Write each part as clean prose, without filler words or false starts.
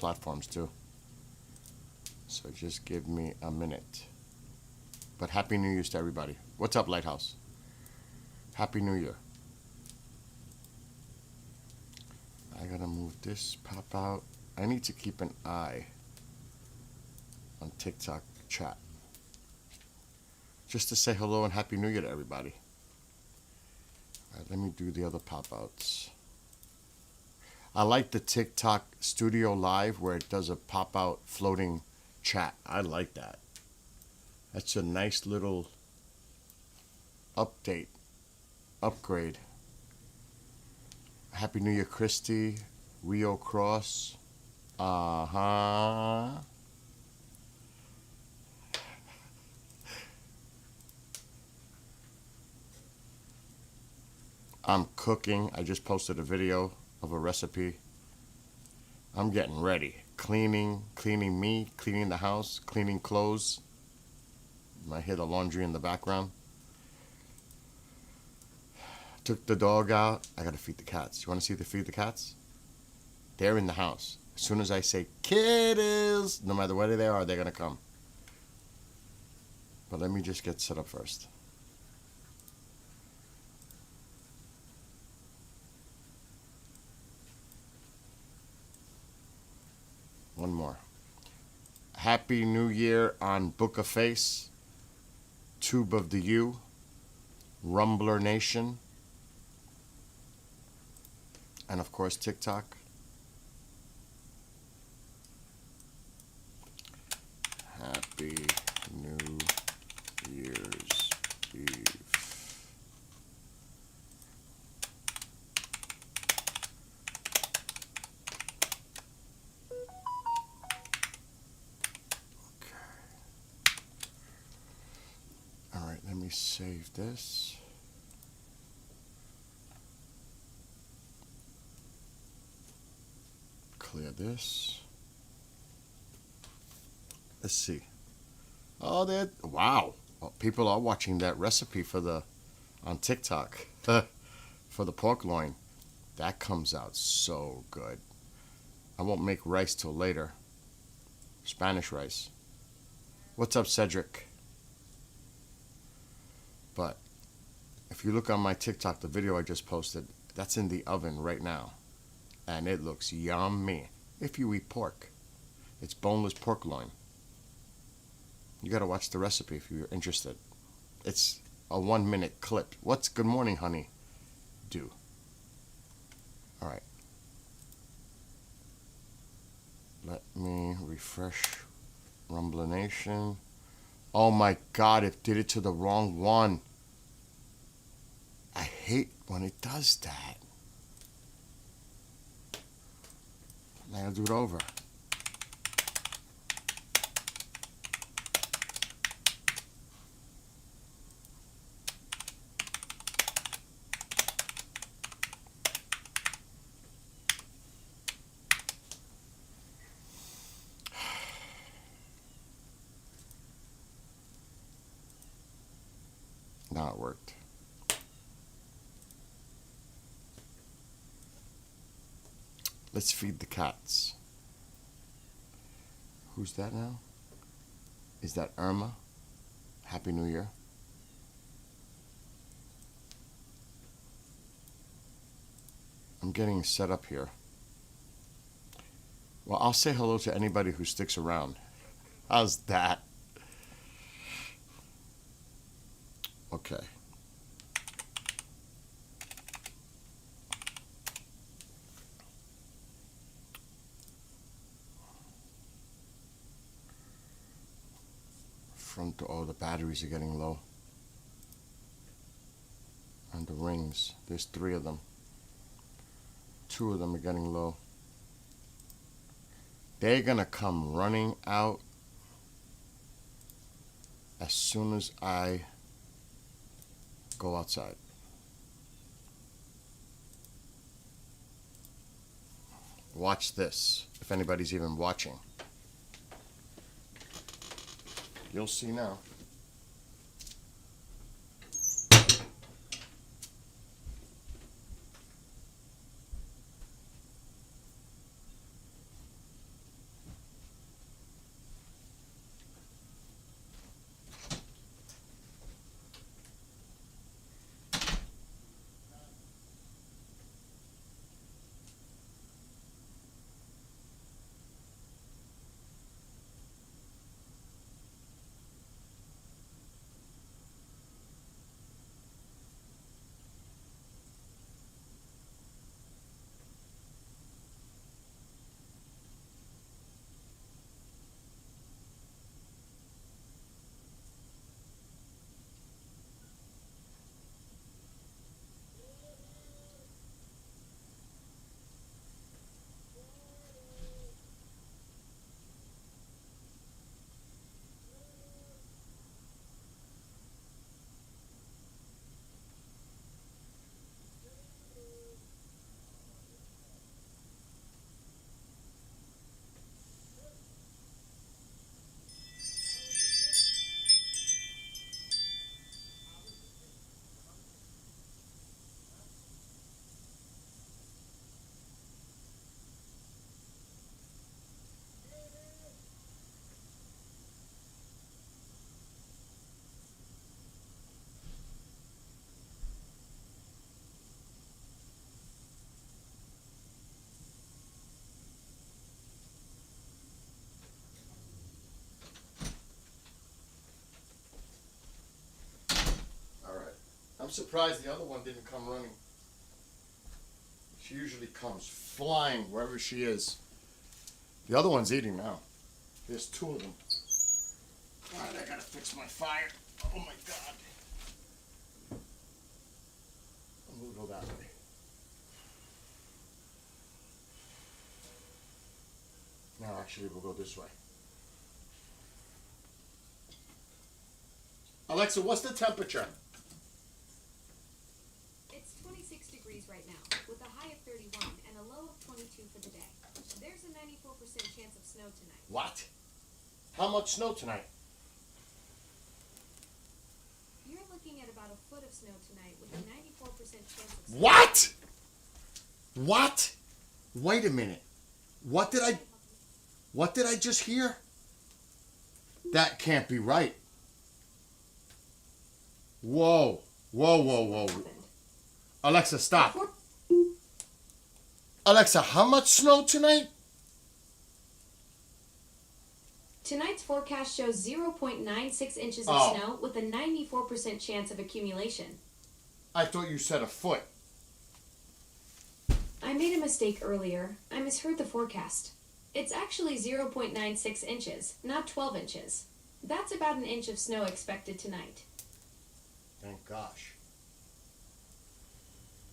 platforms too. So just give me a minute. But Happy New Year's to everybody. What's up, Lighthouse? Happy New Year. I gotta move this pop out. I need to keep an eye on TikTok chat. Just to say hello and Happy New Year to everybody. All right, let me do the other pop outs. I like the TikTok Studio Live where it does a pop out floating chat. I like that. That's a nice little upgrade. Happy New Year, Christy. Rio Cross. Uh-huh. I'm cooking. I just posted a video of a recipe. I'm getting ready. Cleaning me, cleaning the house, cleaning clothes. I hear the laundry in the background. Took the dog out. I gotta feed the cats. You wanna see the feed the cats? They're in the house. As soon as I say kiddies, no matter where they are, they're gonna come. But let me just get set up first. One more. Happy New Year on Book of Face, Tube of the U, Rumbler Nation, and of course TikTok. Happy New Year's Eve. All right, let me save this. Clear this. Let's see. Oh, wow. Well, people are watching that recipe on TikTok for the pork loin. That comes out so good. I won't make rice till later. Spanish rice. What's up, Cedric? But if you look on my TikTok, the video I just posted, that's in the oven right now. And it looks yummy. If you eat pork, it's boneless pork loin. You gotta watch the recipe if you're interested. It's a 1-minute clip. What's good morning, honey? Do. All right. Let me refresh Rumbler Nation. Oh my God, it did it to the wrong one. I hate when it does that. Now I'll do it over. Now it worked. Let's feed the cats. Who's that now? Is that Irma? Happy New Year. I'm getting set up here. Well, I'll say hello to anybody who sticks around. How's that? Okay. Front door. Oh, the batteries are getting low. And the rings. There's 3 of them. 2 of them are getting low. They're gonna come running out as soon as I go outside. Watch this, if anybody's even watching. You'll see now. I'm surprised the other one didn't come running. She usually comes flying wherever she is. The other one's eating now. There's two of them. Alright, I gotta fix my fire. Oh my god. I'm gonna go that way. No, actually, we'll go this way. Alexa, what's the temperature? It's 26 degrees right now, with a high of 31 and a low of 22 for the day. There's a 94% chance of snow tonight. What? How much snow tonight? You're looking at about a foot of snow tonight, with a 94% chance of snow. What? What? Wait a minute. What did I just hear? That can't be right. Whoa. Whoa, whoa, whoa. Alexa, stop. Alexa, how much snow tonight? Tonight's forecast shows 0.96 inches of snow with a 94% chance of accumulation. I thought you said a foot. I made a mistake earlier. I misheard the forecast. It's actually 0.96 inches, not 12 inches. That's about an inch of snow expected tonight. Thank gosh.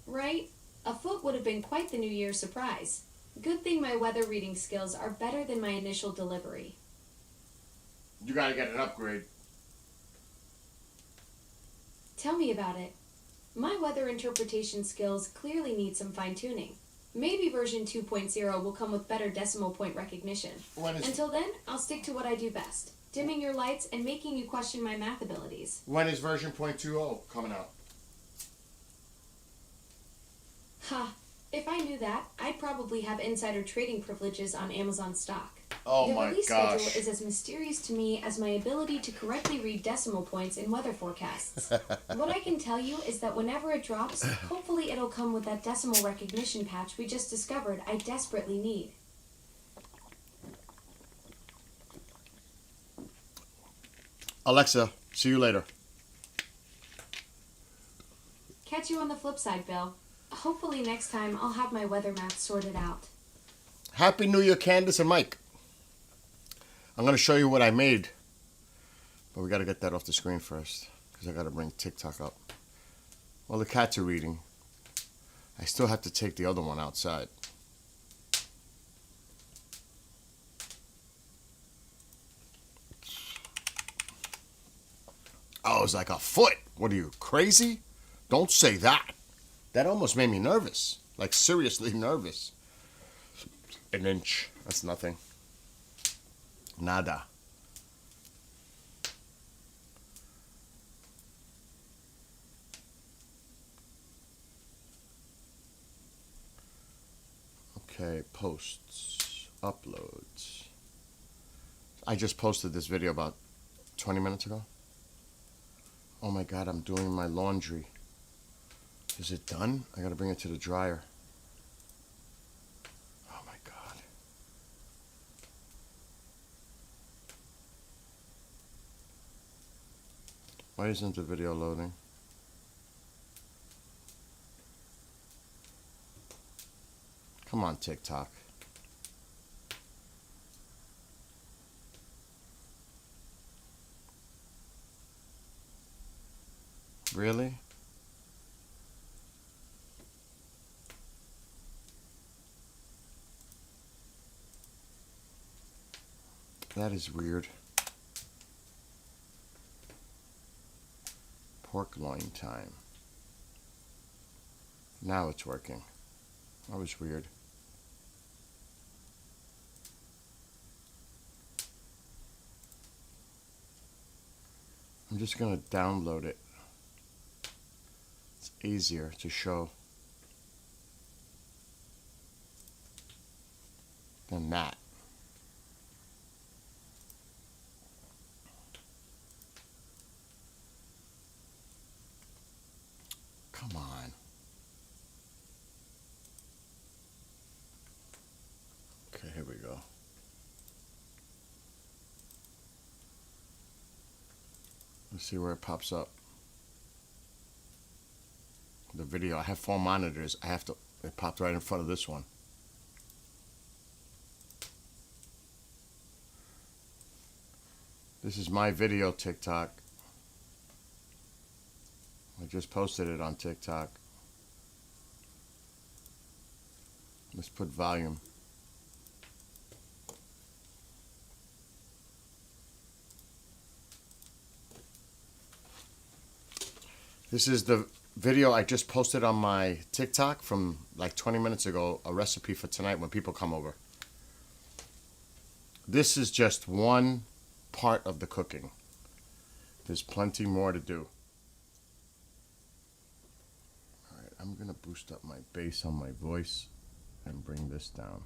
Right? A foot would have been quite the New Year's surprise. Good thing my weather reading skills are better than my initial delivery. You gotta get an upgrade. Tell me about it. My weather interpretation skills clearly need some fine-tuning. Maybe version 2.0 will come with better decimal point recognition. Until then, I'll stick to what I do best. Dimming your lights and making you question my math abilities. When is version 0.20 coming out? Ha! If I knew that, I'd probably have insider trading privileges on Amazon stock. Oh the my release gosh. schedule is as mysterious to me as my ability to correctly read decimal points in weather forecasts. What I can tell you is that whenever it drops, hopefully it'll come with that decimal recognition patch we just discovered I desperately need. Alexa, see you later. Catch you on the flip side, Bill. Hopefully next time I'll have my weather math sorted out. Happy New Year, Candace and Mike. I'm going to show you what I made. But we got to get that off the screen first, because I got to bring TikTok up. Well, the cats are reading. I still have to take the other one outside. Oh, it's like a foot. What are you, crazy? Don't say that. That almost made me nervous. Like, seriously nervous. An inch. That's nothing. Nada. Okay, posts. Uploads. I just posted this video about 20 minutes ago. Oh my god, I'm doing my laundry. Is it done? I gotta bring it to the dryer. Oh my god. Why isn't the video loading? Come on, TikTok. Really? That is weird. Pork loin time. Now it's working. That was weird. I'm just gonna download it. It's easier to show than that. Come on. Okay, here we go. Let's see where it pops up. the video. I have 4 monitors. It popped right in front of this one. This is my video TikTok. I just posted it on TikTok. Let's put volume. This is the video I just posted on my TikTok from like 20 minutes ago, a recipe for tonight when people come over. This is just one part of the cooking. There's plenty more to do. All right, I'm gonna boost up my bass on my voice and bring this down.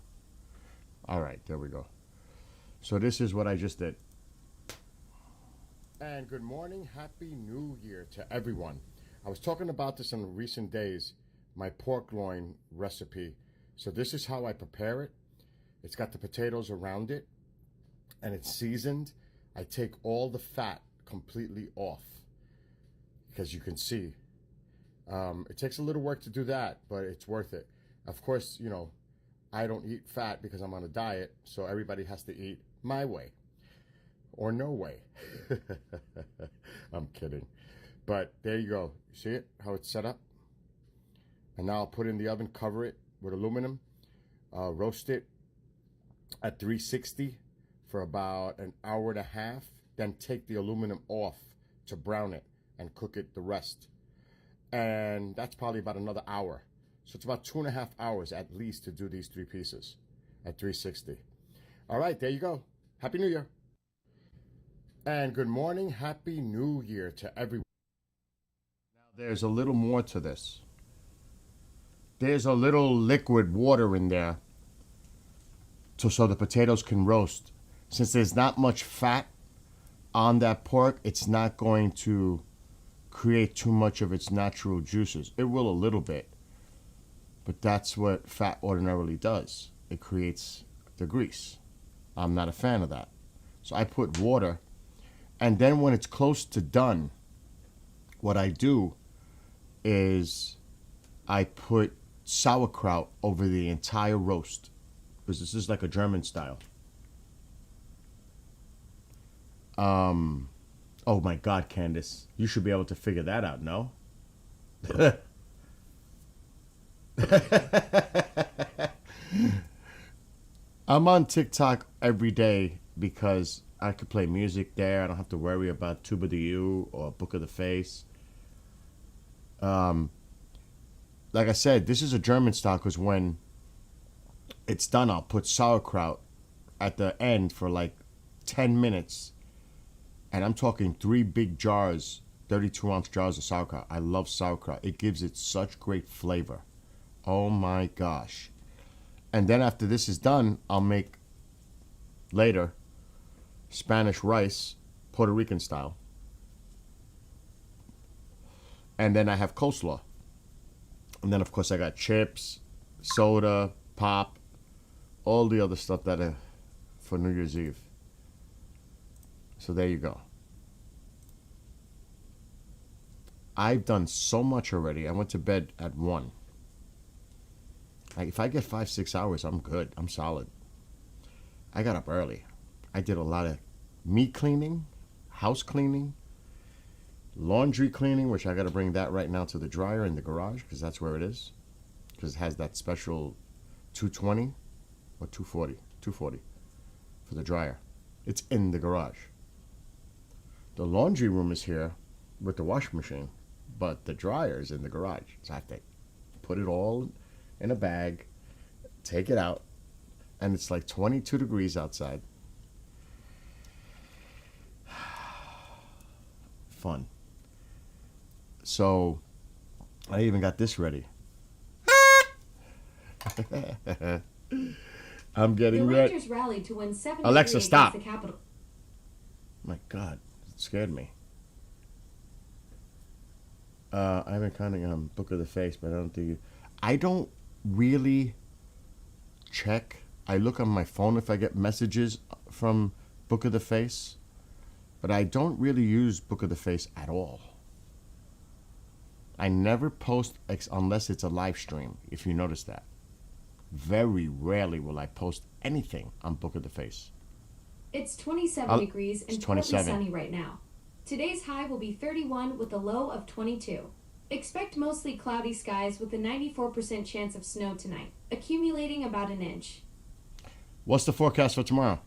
All right, there we go. So this is what I just did. And good morning, happy new year to everyone. I was talking about this in recent days, my pork loin recipe. So this is how I prepare it. It's got the potatoes around it and it's seasoned. I take all the fat completely off because you can see. It takes a little work to do that, but it's worth it. Of course, you know, I don't eat fat because I'm on a diet, so everybody has to eat my way. Or no way. I'm kidding. But there you go. You see it? How it's set up? And now I'll put it in the oven, cover it with aluminum, roast it at 360 for about an hour and a half. Then take the aluminum off to brown it and cook it the rest. And that's probably about another hour. So it's about 2.5 hours at least to do these 3 pieces at 360. All right, there you go. Happy New Year. And good morning, happy new year to everyone. Now there's a little more to this. There's a little liquid water in there so the potatoes can roast. Since there's not much fat on that pork, it's not going to create too much of its natural juices. It will a little bit, but that's what fat ordinarily does. It creates the grease. I'm not a fan of that. So I put water. And then when it's close to done, what I do is I put sauerkraut over the entire roast, because this is like a German style. Oh my God, Candace, you should be able to figure that out, no? I'm on TikTok every day because I could play music there. I don't have to worry about Tuba de You or Book of the Face. Like I said, this is a German style because when it's done, I'll put sauerkraut at the end for like 10 minutes. And I'm talking 3 big jars, 32-ounce jars of sauerkraut. I love sauerkraut. It gives it such great flavor. Oh my gosh. And then after this is done, I'll make later Spanish rice, Puerto Rican style. And then I have coleslaw. And then, of course, I got chips, soda, pop, all the other stuff that for New Year's Eve. So there you go. I've done so much already. I went to bed at 1. If I get 5-6 hours, I'm good. I'm solid. I got up early. I did a lot of meat cleaning, house cleaning, laundry cleaning, which I got to bring that right now to the dryer in the garage because that's where it is. Because it has that special 220 or 240 for the dryer. It's in the garage. The laundry room is here with the washing machine, but the dryer is in the garage. So I have to put it all in a bag, take it out, and it's like 22 degrees outside. Fun. So I even got this ready. I'm getting ready. The Rangers rallied to win 7-3 Alexa, stop. against the Capitol. My God, it scared me. I've been counting on Book of the Face, but I don't really check. I look on my phone if I get messages from Book of the Face, but I don't really use Book of the Face at all. I never post unless it's a live stream, if you notice that. Very rarely will I post anything on Book of the Face. It's 27 degrees and partly 27. sunny right now. Today's high will be 31 with a low of 22. Expect mostly cloudy skies with a 94% chance of snow tonight, accumulating about an inch. What's the forecast for tomorrow?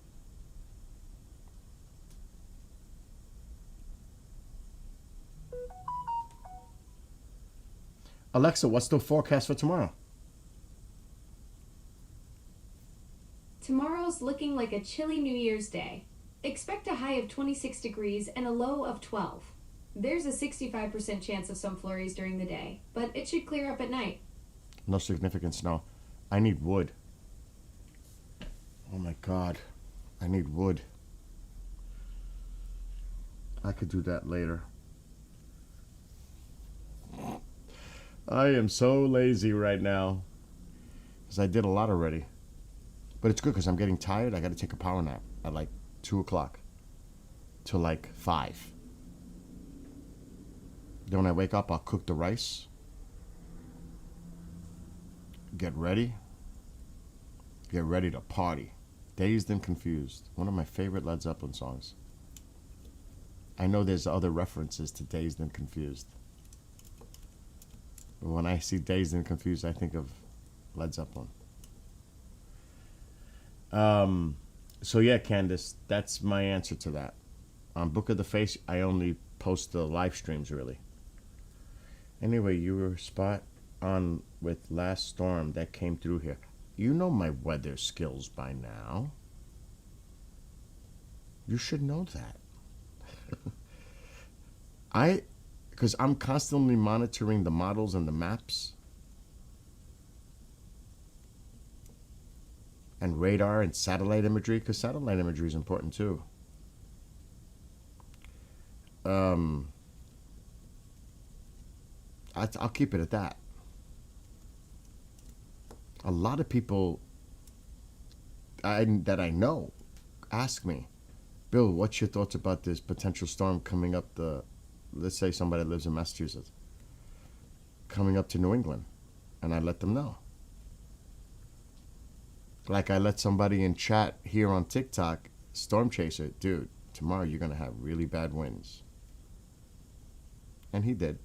Alexa, what's the forecast for tomorrow? Tomorrow's looking like a chilly New Year's Day. Expect a high of 26 degrees and a low of 12. There's a 65% chance of some flurries during the day, but it should clear up at night. No significant snow. I need wood. Oh my God. I need wood. I could do that later. I am so lazy right now because I did a lot already. But it's good because I'm getting tired. I got to take a power nap at like 2 o'clock till like 5. Then when I wake up, I'll cook the rice. Get ready to party. Dazed and Confused. One of my favorite Led Zeppelin songs. I know there's other references to Dazed and Confused. But when I see Dazed and Confused, I think of Led Zeppelin. So yeah, Candace, that's my answer to that. On Book of the Face, I only post the live streams, really. Anyway, you were spot on with last storm that came through here. You know my weather skills by now. You should know that. Because I'm constantly monitoring the models and the maps. And radar and satellite imagery, because satellite imagery is important too. I'll keep it at that. A lot of people that I know ask me, Bill, what's your thoughts about this potential storm coming up let's say somebody lives in Massachusetts, coming up to New England, and I let them know. Like I let somebody in chat here on TikTok, Storm Chaser, dude, tomorrow you're going to have really bad winds. And he did.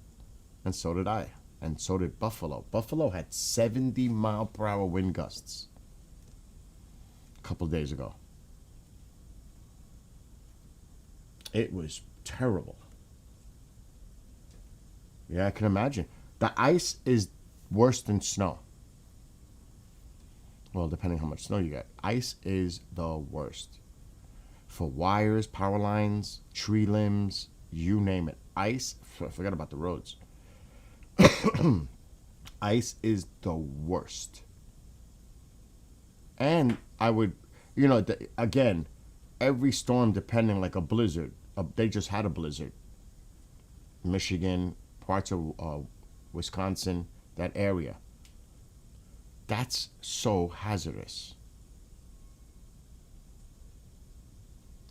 And so did I. And so did Buffalo. Buffalo had 70-mile-per-hour wind gusts a couple days ago. It was terrible. Yeah, I can imagine. The ice is worse than snow. Well, depending how much snow you get. Ice is the worst. For wires, power lines, tree limbs, you name it. Ice, forget about the roads. Ice is the worst. And I would, again, every storm depending, like a blizzard. They just had a blizzard. Michigan, parts of Wisconsin, that area. That's so hazardous.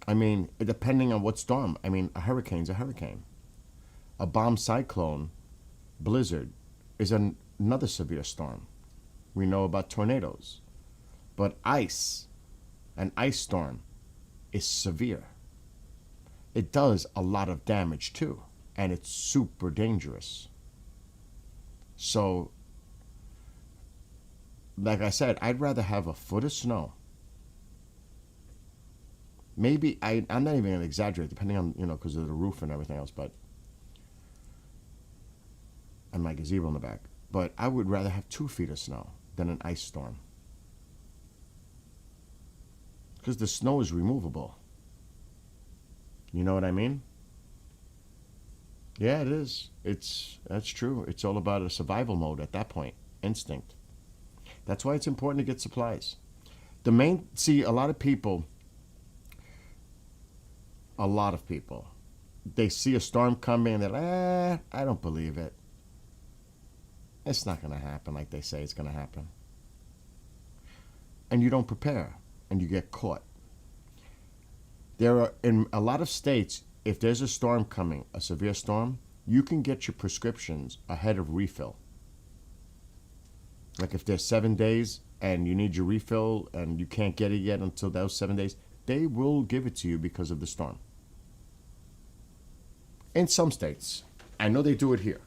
I mean, depending on what storm. I mean, a hurricane's a hurricane. A bomb cyclone, blizzard, is another severe storm. We know about tornadoes. But ice, an ice storm, is severe. It does a lot of damage too, and it's super dangerous. So, like I said, I'd rather have a foot of snow. Maybe, I'm not even going to exaggerate, depending on, because of the roof and everything else, but, and my gazebo in the back. But I would rather have 2 feet of snow than an ice storm. Because the snow is removable. You know what I mean? Yeah, it is. That's true. It's all about a survival mode at that point. Instinct. That's why it's important to get supplies. See, a lot of people, they see a storm coming and they're like, I don't believe it. It's not going to happen like they say it's going to happen. And you don't prepare, and you get caught. There are, in a lot of states, if there's a storm coming, a severe storm, you can get your prescriptions ahead of refill. Like if there's 7 days and you need your refill and you can't get it yet until those 7 days, they will give it to you because of the storm. In some states. I know they do it here.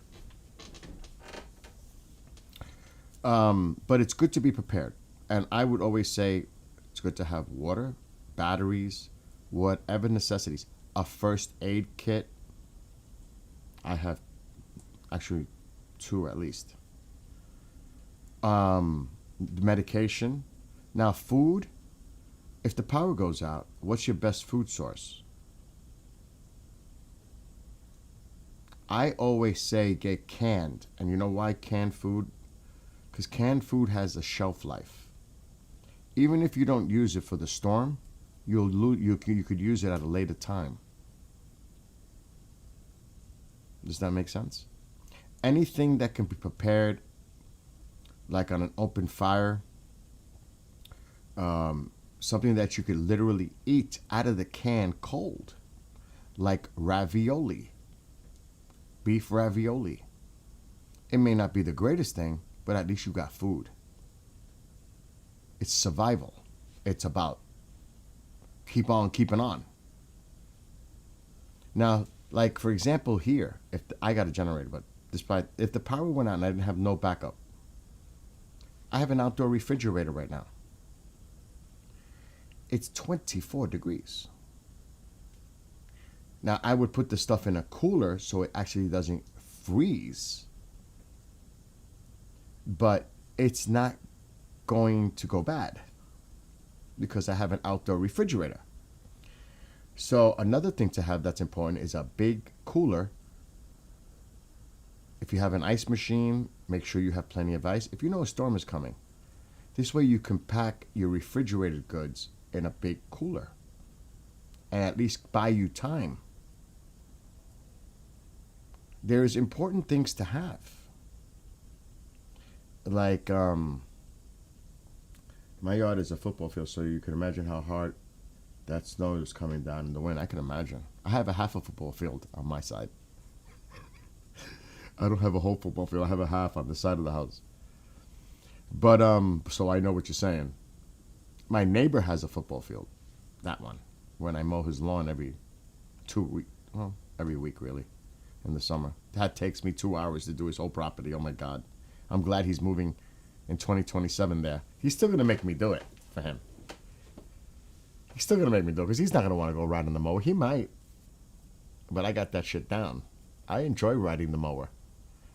But it's good to be prepared. And I would always say it's good to have water, batteries, whatever necessities. A first aid kit. I have actually 2 at least. Medication. Now food. If the power goes out, what's your best food source? I always say get canned. And you know why canned food? Because canned food has a shelf life. Even if you don't use it for the storm, you could use it at a later time. Does that make sense? Anything that can be prepared, like on an open fire, something that you could literally eat out of the can cold, like ravioli, beef ravioli. It may not be the greatest thing, but at least you got food. It's survival. It's about keep on keeping on. Now, like for example here, I got a generator, but if the power went out and I didn't have no backup, I have an outdoor refrigerator right now. It's 24 degrees. Now, I would put the stuff in a cooler so it actually doesn't freeze. But it's not going to go bad because I have an outdoor refrigerator. So another thing to have that's important is a big cooler. If you have an ice machine, make sure you have plenty of ice. If you know a storm is coming, this way you can pack your refrigerated goods in a big cooler and at least buy you time. There's important things to have. Like, my yard is a football field, so you can imagine how hard that snow is coming down in the wind. I can imagine. I have a half a football field on my side. I don't have a whole football field. I have a half on the side of the house. But, so I know what you're saying. My neighbor has a football field. That one. When I mow his lawn every week, really, in the summer. That takes me 2 hours to do his whole property. Oh, my God. I'm glad he's moving in 2027 there. He's still going to make me do it for him. He's still going to make me do it because he's not going to want to go ride on the mower. He might. But I got that shit down. I enjoy riding the mower.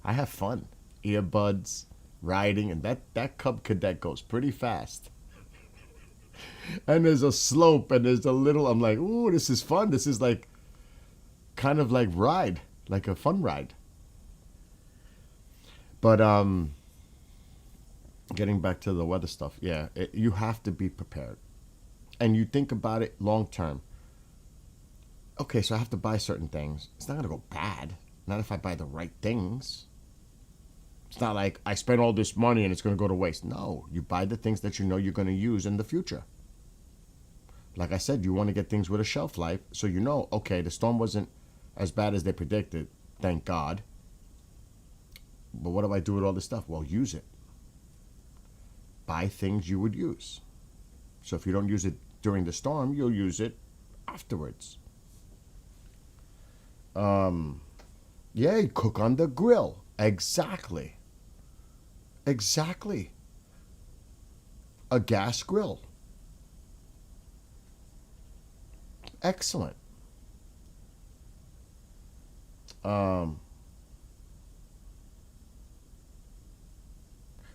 I have fun. Earbuds, riding, and that Cub Cadet goes pretty fast. And there's a slope and there's a little, I'm like, ooh, this is fun. This is like, kind of like ride, like a fun ride. But getting back to the weather stuff, yeah, you have to be prepared. And you think about it long term. Okay, so I have to buy certain things. It's not going to go bad. Not if I buy the right things. It's not like I spent all this money and it's going to go to waste. No, you buy the things that you know you're going to use in the future. Like I said, you want to get things with a shelf life, so you know, okay, the storm wasn't as bad as they predicted, thank God. But what do I do with all this stuff? Well, use it. Buy things you would use. So if you don't use it during the storm, you'll use it afterwards. Yeah, you cook on the grill. Exactly. A gas grill. Excellent.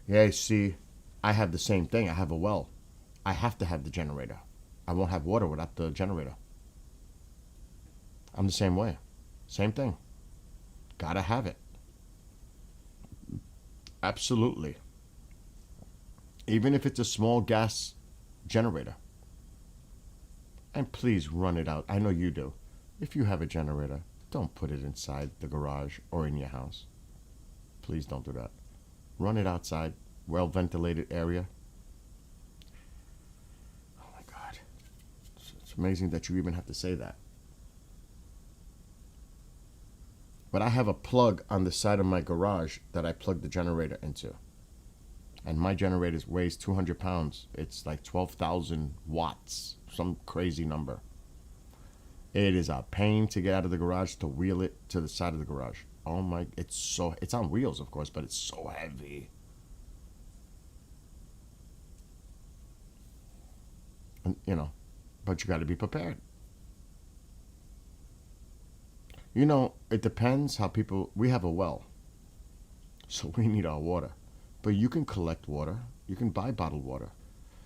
Yeah, see, I have the same thing. I have a well. I have to have the generator. I won't have water without the generator. I'm the same way. Same thing. Gotta have it. Absolutely. Even if it's a small gas generator. And please run it out. I know you do. If you have a generator, don't put it inside the garage or in your house. Please don't do that. Run it outside, well-ventilated area. Oh my God. It's amazing that you even have to say that. But I have a plug on the side of my garage that I plug the generator into. And my generator weighs 200 pounds. It's like 12,000 watts, some crazy number. It is a pain to get out of the garage to wheel it to the side of the garage. Oh my, it's on wheels, of course, but it's so heavy. And, but you got to be prepared. It depends how we have a well, so we need our water. But you can collect water. You can buy bottled water.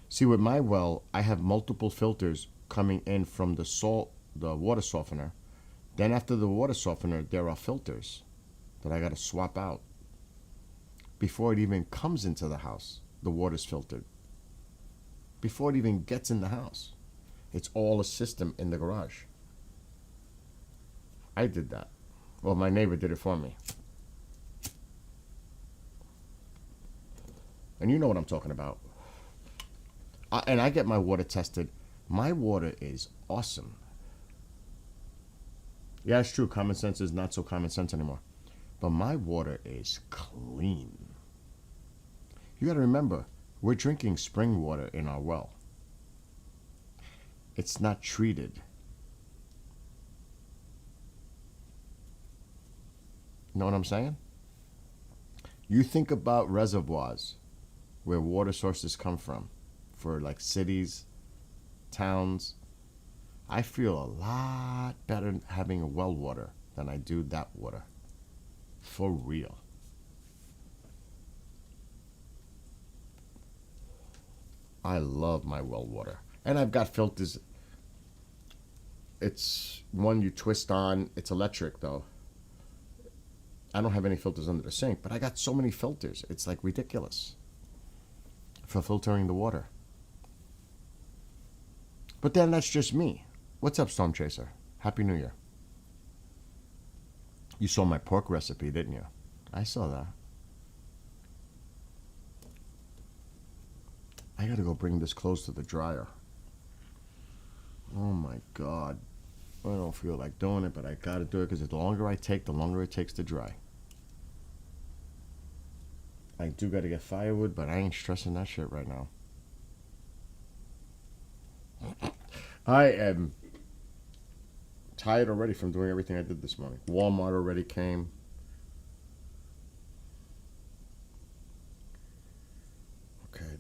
See, with my well, I have multiple filters coming in from the water softener. Then after the water softener, there are filters that I got to swap out. Before it even comes into the house, the water's filtered. Before it even gets in the house. It's all a system in the garage. I did that. Well, my neighbor did it for me. And you know what I'm talking about. And I get my water tested. My water is awesome. Yeah, it's true. Common sense is not so common sense anymore. But my water is clean. You got to remember, we're drinking spring water in our well. It's not treated. Know what I'm saying? You think about reservoirs where water sources come from for like cities, towns. I feel a lot better having a well water than I do that water. For real. I love my well water. And I've got filters. It's one you twist on. It's electric though. I don't have any filters under the sink, but I got so many filters. It's like ridiculous for filtering the water. But then that's just me. What's up, Storm Chaser? Happy New Year. You saw my pork recipe, didn't you? I saw that. I gotta go bring this clothes to the dryer. Oh my God. I don't feel like doing it, but I gotta do it because the longer I take, the longer it takes to dry. I do gotta get firewood, but I ain't stressing that shit right now. I am tired already from doing everything I did this morning. Walmart already came. Okay,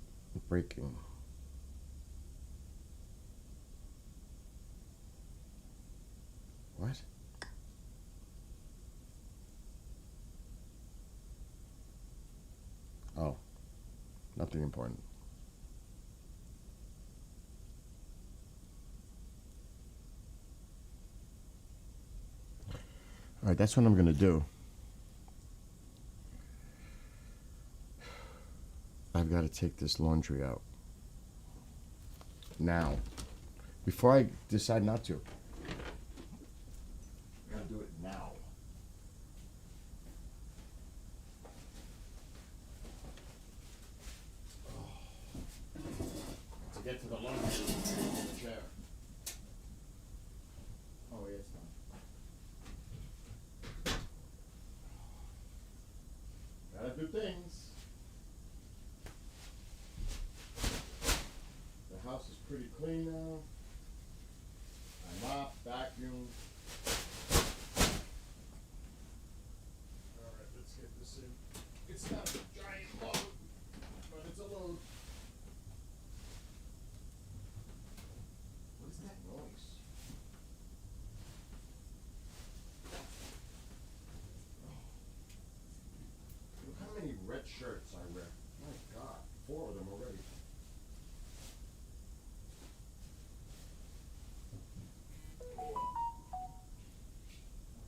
breaking. What? Oh, nothing important. All right, that's what I'm going to do. I've got to take this laundry out. Now. Before I decide not to. I got to do it now. To get to the laundry on the chair. Oh, yeah, it's done. Gotta do things. The house is pretty clean now. I mop, vacuum. Alright, let's get this in. It's not a giant load, but it's a load. What is that noise? Look how many red shirts I wear. My God, 4 of them already.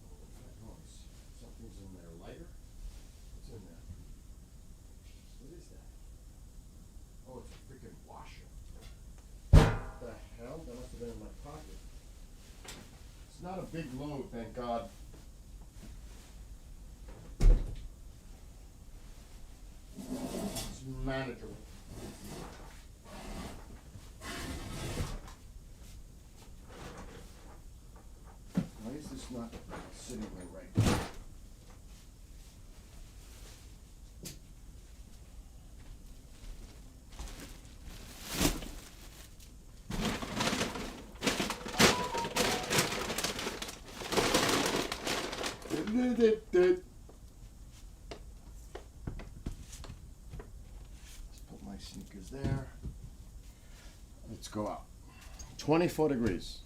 What's that noise? Something's in there. Lighter? What's in there? What is that? Oh, it's a freaking washer. What the hell? That must have been in my pocket. It's not a big load, thank God. It's manageable. Why is this not sitting there right? put my sneakers there. Let's go out. 24 degrees.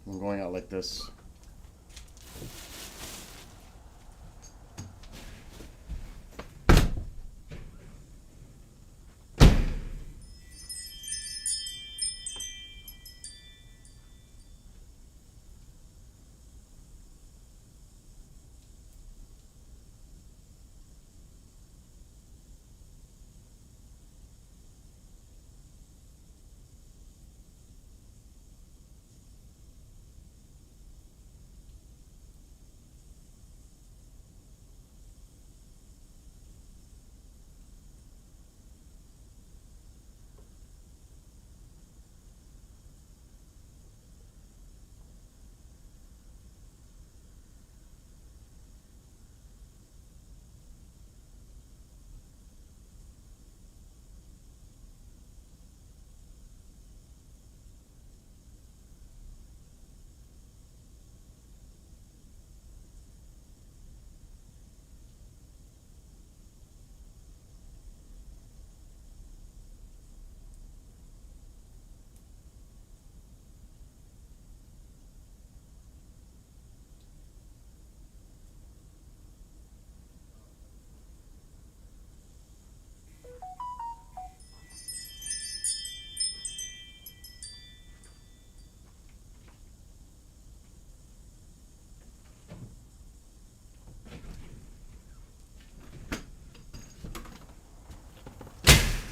I'm going out like this.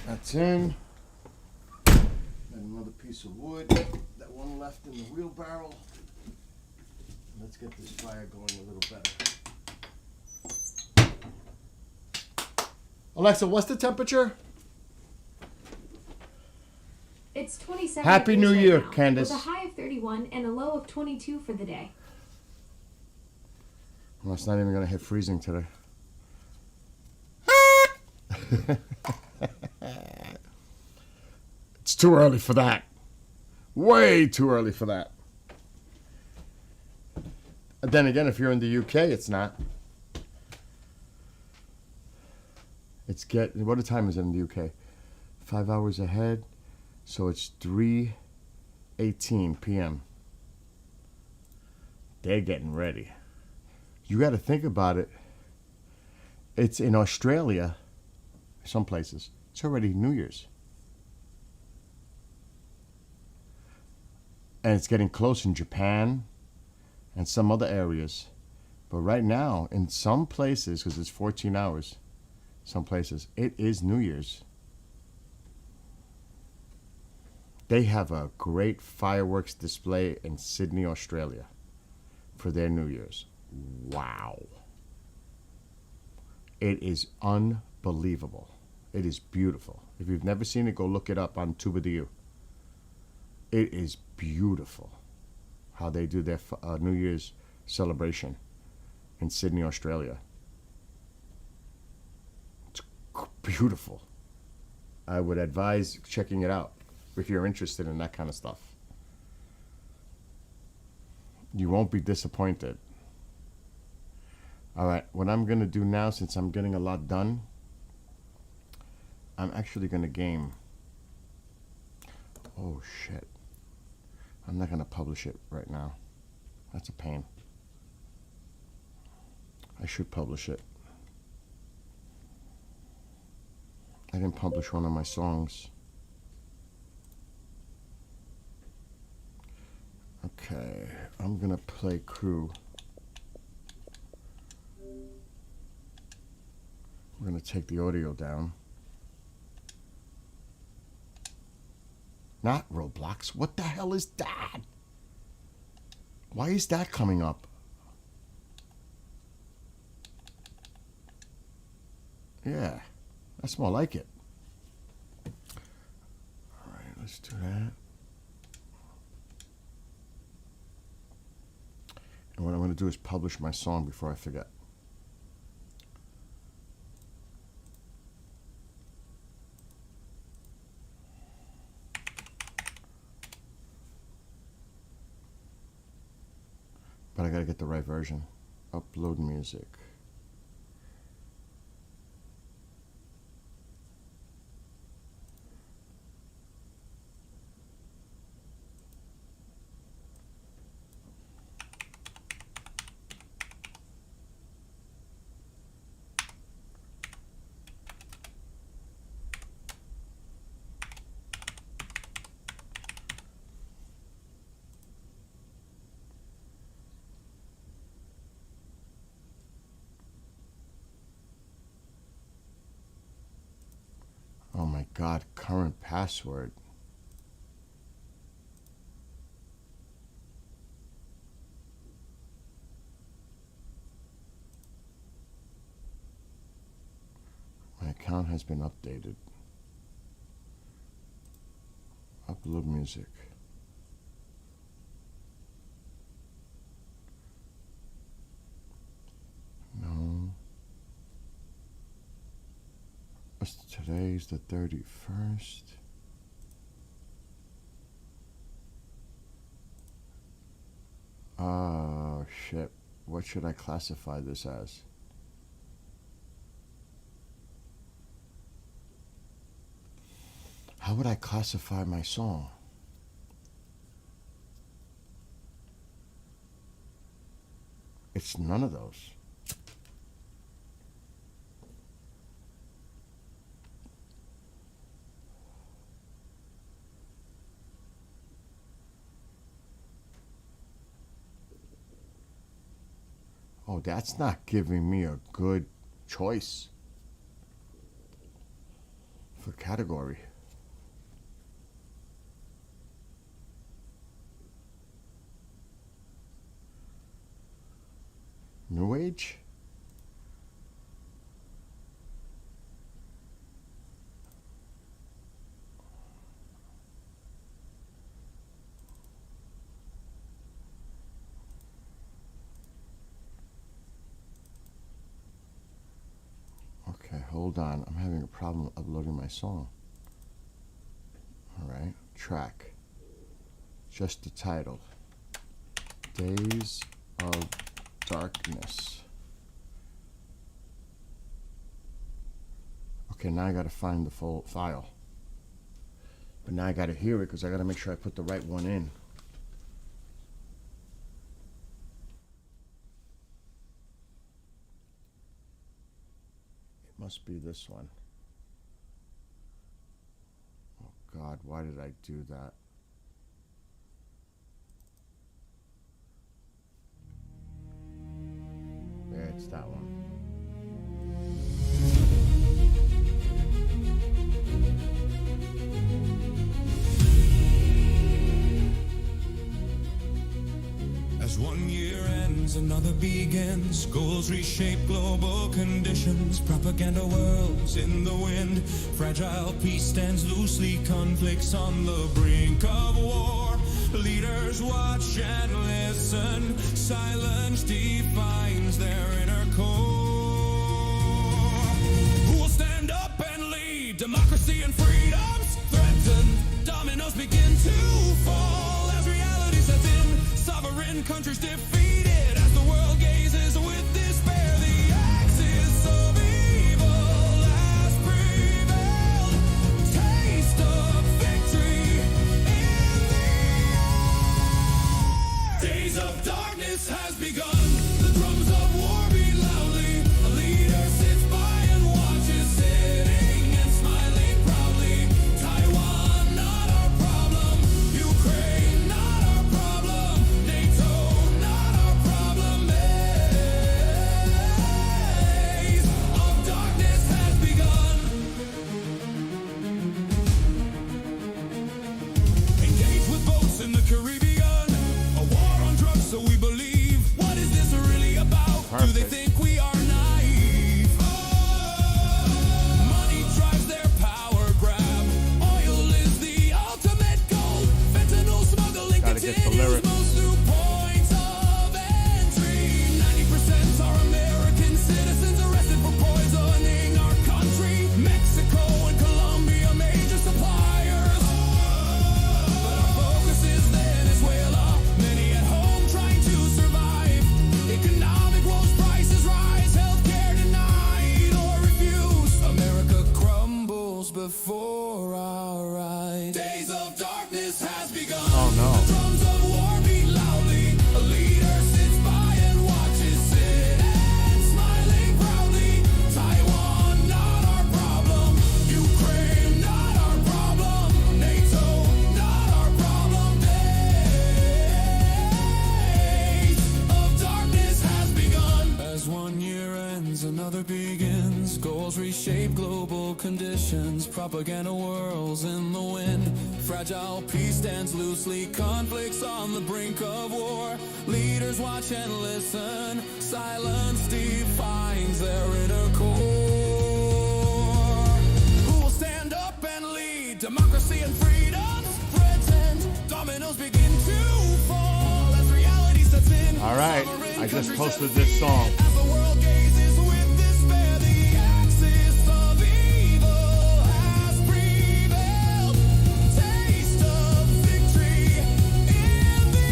That's in. And another piece of wood. That one left in the wheelbarrow. Let's get this fire going a little better. Alexa, what's the temperature? It's 27 Happy degrees New right Year, now, Candace. with a high of 31 and a low of 22 for the day. Well, it's not even going to hit freezing today. It's too early for that. Way too early for that. And then again, if you're in the UK, it's not. What time is it in the UK? 5 hours ahead. So it's 3:18 p.m. They're getting ready. You got to think about it. It's in Australia, some places. It's already New Year's. And it's getting close in Japan and some other areas. But right now, in some places, because it's 14 hours, some places, it is New Year's. They have a great fireworks display in Sydney, Australia for their New Year's. Wow. It is unbelievable. It is beautiful. If you've never seen it, go look it up on Tubadiu. It is beautiful how they do their New Year's celebration in Sydney, Australia. It's beautiful. I would advise checking it out if you're interested in that kind of stuff. You won't be disappointed. All right, what I'm going to do now, since I'm getting a lot done, I'm actually going to game. Oh, shit. I'm not going to publish it right now. That's a pain. I should publish it. I didn't publish one of my songs. Okay, I'm going to play Crew. We're going to take the audio down. Not Roblox. What the hell is that? Why is that coming up? Yeah, that's more like it. All right, let's do that. And what I'm going to do is publish my song before I forget. But I got to get the right version. Upload music. Oh my God, current password. My account has been updated. Upload music. No. Today's the 31st. Oh, shit. What should I classify this as? How would I classify my song? It's none of those. Oh, that's not giving me a good choice for category. New Age? Okay, hold on. I'm having a problem uploading my song. All right, track. Just the title. Days of Darkness. Okay, now I gotta find the full file. But now I gotta hear it because I gotta make sure I put the right one in. It must be this one. Oh God, why did I do that? Yeah, it's that one. As one year ends, another begins. Goals reshape global conditions. Propaganda whirls in the wind. Fragile peace stands loosely. Conflicts on the brink of war. Leaders watch and listen. Silence defines their inner core. Who will stand up and lead? Democracy and freedom's threatened. Dominoes begin to fall as reality sets in. Sovereign countries defeated as the world gazes with despair. The axis of evil has prevailed. Taste of victory in the air. Days of darkness has begun. The drums of war beat loudly. A leader sits by and watches, sitting and smiling proudly. Taiwan, not our problem. Ukraine, not our problem. NATO, not our problem. Days of darkness has begun. Engage with boats in the Caribbean. A war on drugs, so we believe. What is this really about? Do they Perfect. think we are naive? Money drives their power grab. Oil is the ultimate goal. Fentanyl smuggling Gotta get the continues. lyrics. Moves through points of entry. 90% are American citizens arrested for poisoning our country. Mexico and Colombia, major suppliers. But our focus is Venezuela. Many at home trying to survive. Economic woes Firewalls reshape global conditions. Propaganda whirls in the wind. Fragile peace stands loosely. Conflicts on the brink of war. Leaders watch and listen. Silence defines their inner core. Who will stand up and lead? Democracy and freedom's threatened. Dominoes begin to fall as reality sets in. All right, I just posted this song. As the world gazes with despair, the axis of evil has prevailed. Taste of victory in the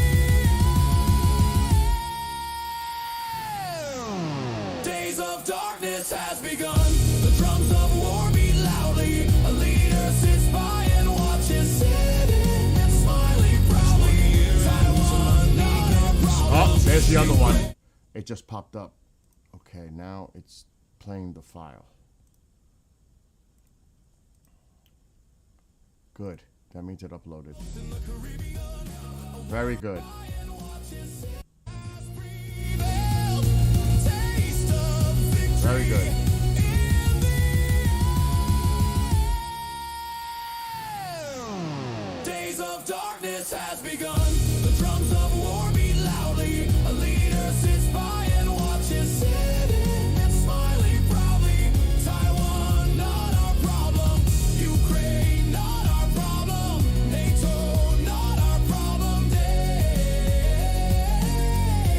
air. Days of darkness has begun. The drums of war beat loudly. A leader sits by and watches, sitting and smiling proudly. Taiwan, not a problem. Oh, there's the other one. It just popped up. Okay, now it's playing the file. Good. That means it uploaded. Very good. Very good. Days of darkness has begun. The drums of war beat loudly. A leader sits by and watches, sitting and smiling proudly. Taiwan, not our problem. Ukraine, not our problem. NATO, not our problem.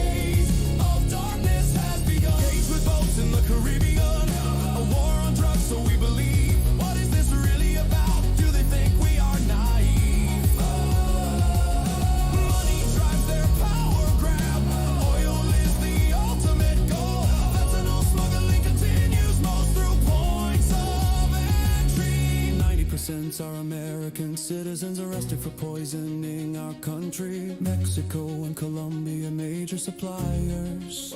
Days of darkness has begun. Caged with boats in the Caribbean. A war on drugs, so we believe. What is this really about? Do they think we are naive? Money drives their power grab. Oil is the ultimate goal. Fentanyl smuggling continues most through points of entry. 90% are American citizens arrested for poisoning our country. Mexico and Colombia, major suppliers.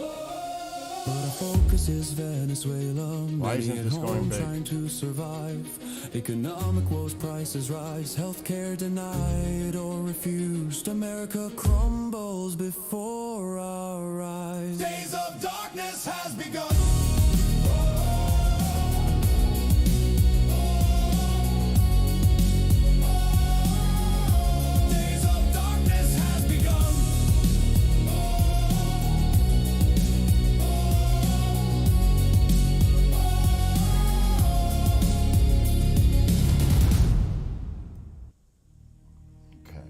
But our focus is Venezuela. Why Many isn't at this home going big? trying to survive. Economic woes, prices rise. Healthcare denied or refused. America crumbles before our eyes. Days of darkness has begun. Days of darkness has begun. Okay.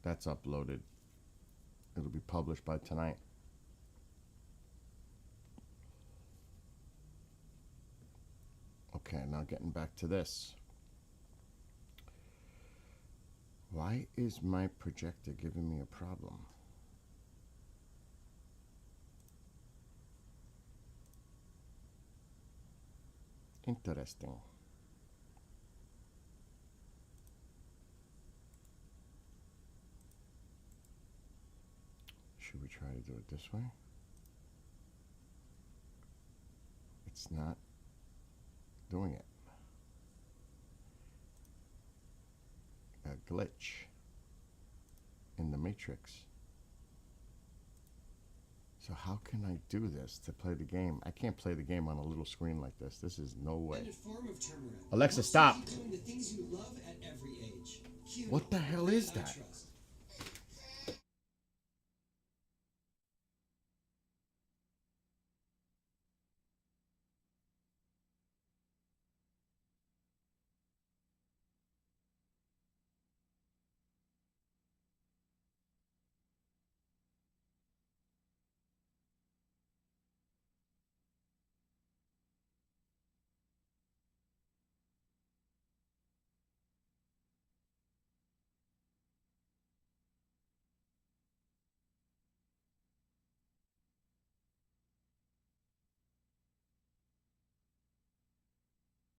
That's uploaded. It'll be published by tonight. Okay, now getting back to this. Why is my projector giving me a problem? Interesting. Should we try to do it this way? It's not doing it. A glitch in the matrix. So how can I do this to play the game? I can't play the game on a little screen like this. This is no way. Alexa, stop. Doing the things you love at every age. What the hell is that? I trust.